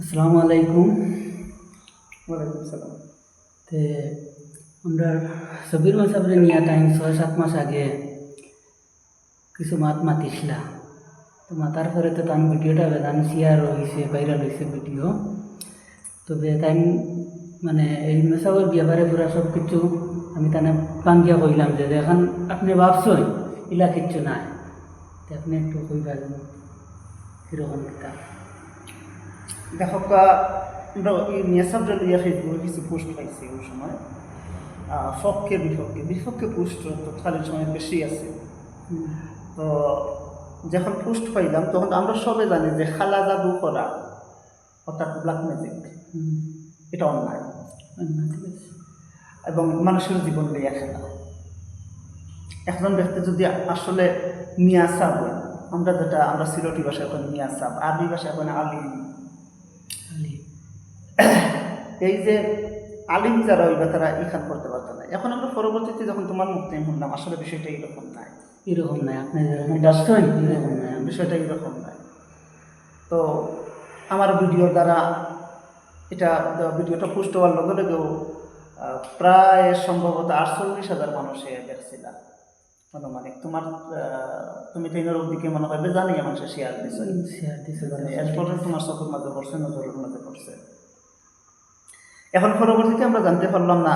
আসসালামু আলাইকুম। ওয়ালাইকুম সালাম। তে আমরা সবির মাসাবরে নিয়ে টাইম 6-7 মাস আগে কিছু মাতিছিলা, তো মাতার পরে তো তার ভিডিওটা বেদান শেয়ার হয়েছে, ভাইরাল হয়েছে ভিডিও। তবে তাই মানে এই মেসাবর ব্যাপারে পুরা সব কিছু আমি তানে পাঙ্গিয়া কইলাম যে এখন আপনি ভাবছেন ইলা কিচ্ছু নাই, তো আপনি একটু কইবা যেন কীরকম কিতা। দেখো আমরা এই মেসাবটা লিয়ে ফেসবুকে কিছু পোস্ট পাইছি ওই সময়, পক্ষে বিপক্ষে বিপক্ষে পোস্ট তো খালির সময় বেশি আছে। তো যখন পোস্ট পাইলাম তখন আমরা সবাই জানি যে খালা জাদু করা অর্থাৎ ব্ল্যাক ম্যাজিক এটা অন্যায় এবং মানুষের জীবন নিয়ে খেলা। একজন ব্যক্তি যদি আসলে মিয়াসাব হয়, আমরা সিলেটি ভাষায় এখন মিয়াসাব, আরবি ভাষায় এখন আলিম, এই যে আলিম যারা হইবা তারা ইখান করতে পারতো না। এখন আমরা পরবর্তীতে যখন তোমার মুক্তি শুনলাম আসলে বিষয়টা এইরকম নাই, এরকম নাই, আপনি বিষয়টা এইরকম নাই। তো আমার ভিডিওর দ্বারা ভিডিওটা পোস্ট হওয়ার লগে লগেও প্রায় সম্ভবত 48,000 মানুষে দেখছিলাম আনুমানিক। তুমি ট্রেনের দিকে মনে হয় জানি মানুষের শেয়ার দিচ্ছে, এরপরে তোমার চোখের মাঝে পড়ছে, নজরের মাঝে পড়ছে। এখন পরবর্তীতে আমরা জানতে পারলাম না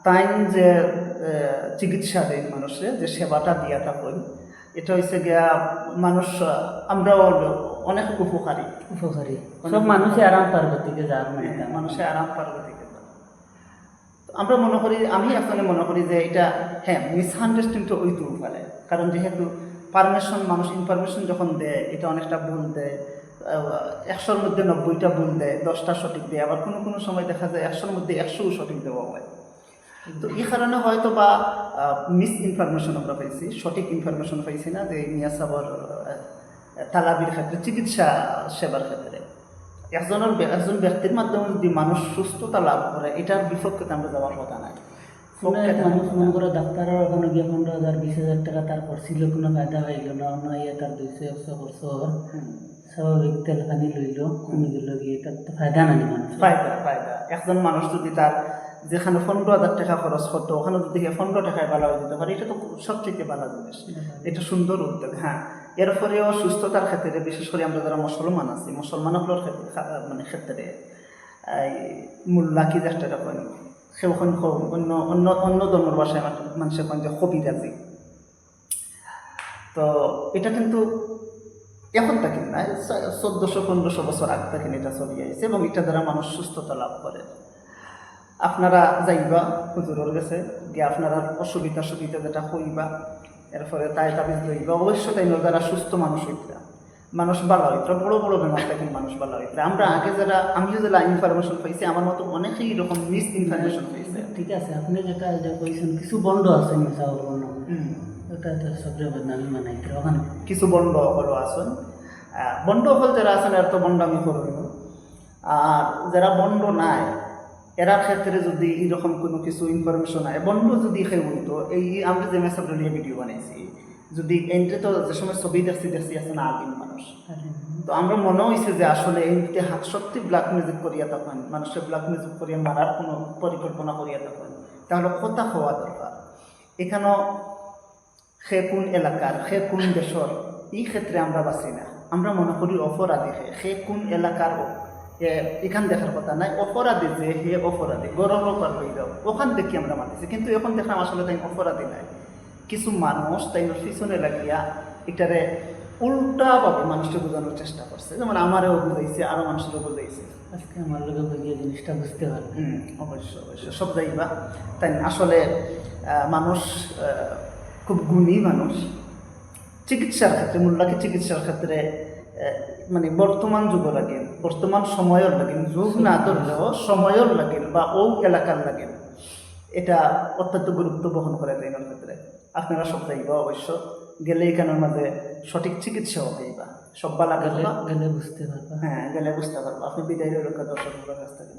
তাই যে চিকিৎসা দেয় মানুষের যে সেবাটা দিয়া থাকুন, এটা হচ্ছে গিয়া মানুষ আমরাও অনেক উপকারী সব মানুষে আরাম পার্বতীকে যান, মানুষে আরাম পার্বতীকে যান। আমরা মনে করি, আমি আসলে মনে করি যে এটা মিসআন্ডারস্ট্যান্ডিং ওই তো ফেলে, কারণ যেহেতু মানুষ ইনফরমেশন যখন দেয় এটা অনেকটা ভুল দেয়, 100-র মধ্যে 90টা ভুল দেয়, 10টা সঠিক দেয়, আবার কোনো কোনো সময় দেখা যায় 100-র মধ্যে 100ও সঠিক দেওয়া হয়। তো এই কারণে হয়তো বা মিস ইনফরমেশন আমরা পাইছি, সঠিক ইনফরমেশন পাইছি না যে মিয়াসাবর তালাবির ক্ষেত্রে, চিকিৎসা সেবার ক্ষেত্রে একজন ব্যক্তির মাধ্যমে যদি মানুষ সুস্থতা লাভ করে এটার বিপক্ষে আমরা যাওয়ার কথা নাই। মানুষ মনে করো ডাক্তারের ওখানে গিয়ে 15,000-20,000 টাকা তার করছিল, কোনো ফায়দা হইল না, অন্য তার 200-100 বছর স্বাভাবিক তেলখানি লইল, কমে গেল গিয়ে, তার তো ফায়দা নাই। ফায়দা একজন মানুষ যদি তার যেখানে 15,000 টাকা খরচ করতো ওখানে যদি 15 টাকায় ভালো হয়ে যেতে পারে, এটা তো সবচেয়ে ভালো জিনিস, এটা সুন্দর উদ্যোগ। হ্যাঁ, এরপরেও সুস্থতার ক্ষেত্রে বিশেষ করে আমরা যারা মুসলমান আছি, মুসলমানগুলোর ক্ষেত্রে মূল্যা কি যেটা করেন সে ওখানে অন্য ধর্মের ভাষায় মানুষের যে কবিরাজি। তো এটা কিন্তু এখন থাকি না, 1400-1500 বছর আগ থেকে এটা চলে আসছে এবং এটা দ্বারা মানুষ সুস্থতা লাভ করে। আপনারা যাইবা হুজুরের কাছে গিয়ে আপনারা অসুবিধা যেটা হইবা, এরপরে তাই তাবিজ লইবা, অবশ্য তাই যারা সুস্থ মানুষ হইতরা, মানুষ ভালো হইত, বড় বড় বেমার থাকেন মানুষ ভালো হইতরা। আমরা আগে আমিও যারা ইনফরমেশন পাইছি আমার মতো অনেকেই এরকম মিস ইনফরমেশন পাইছে। ঠিক আছে, আপনি যেটা কইছেন কিছু বন্ধ আছে মিশাওয়ার বন্ধ, এটা তো সবচেয়ে বদনামি মানাই ওখানে কিছু বন্ধ হলো আসুন, বন্ধ হল যারা আছেন এর তো বন্ধ আমি করব, আর যারা বন্ধ নাই এরার ক্ষেত্রে যদি এরকম কোনো কিছু ইনফরমেশন হয় বন্ধ যদি খেয়ে হইতো, এই আমরা যে মেসাব নিয়ে ভিডিও বানাইছি, যদি এন্ট্রি তো যে সময় ছবি দেখছি আছে না আলিম মানুষ, তো আমরা মনে হয়েছে যে আসলে এমনিতে সত্যি ব্ল্যাক মিউজিক করিয়া তখন মানুষের ব্ল্যাক মিউজিক করিয়া মারার কোনো পরিকল্পনা করিয়া তখন, তাহলে কথা হওয়া দরকার। এখানেও সে কোন এলাকার, সে কোন দেশর, এই ক্ষেত্রে আমরা বাঁচি না। আমরা মনে করি অপরাধী সে কোন এলাকার, এখান দেখার কথা নাই, অপরাধী যে হে অপরাধী গৌরব হয়ে যাও ওখান দেখি আমরা মাতিছি, কিন্তু এখন দেখলাম আসলে তাই অপরাধী নাই। কিছু মানুষ তাই পিছনে লাগিয়া এটারে উল্টাভাবে মানুষকে বোঝানোর চেষ্টা করছে, যেমন আমারও বুঝাইছে, আরও মানুষেরও বুঝাইছে। আজকে আমার লোকে বুঝিয়ে জিনিসটা বুঝতে পারবে। অবশ্যই সব যাইবা তাই আসলে মানুষ খুব গুণী মানুষ। চিকিৎসার ক্ষেত্রে মূল্যাকে চিকিৎসার ক্ষেত্রে মানে বর্তমান যুগ লাগেন, বর্তমান সময়ের লাগেন, যুগ না ধরলেও সময়ের লাগেন বা ও এলাকার লাগেন, এটা অত্যন্ত গুরুত্ব বহন করে তাইনের ক্ষেত্রে। আপনারা সব যাইবা অবশ্য, গেলে এখানের মাঝে সঠিক চিকিৎসাও পাইবা, সব বালা গেলে বুঝতে পারবা। হ্যাঁ, গেলে বুঝতে পারবা। আপনি বিদায় রক্ষা দর্শক কাছ থেকে।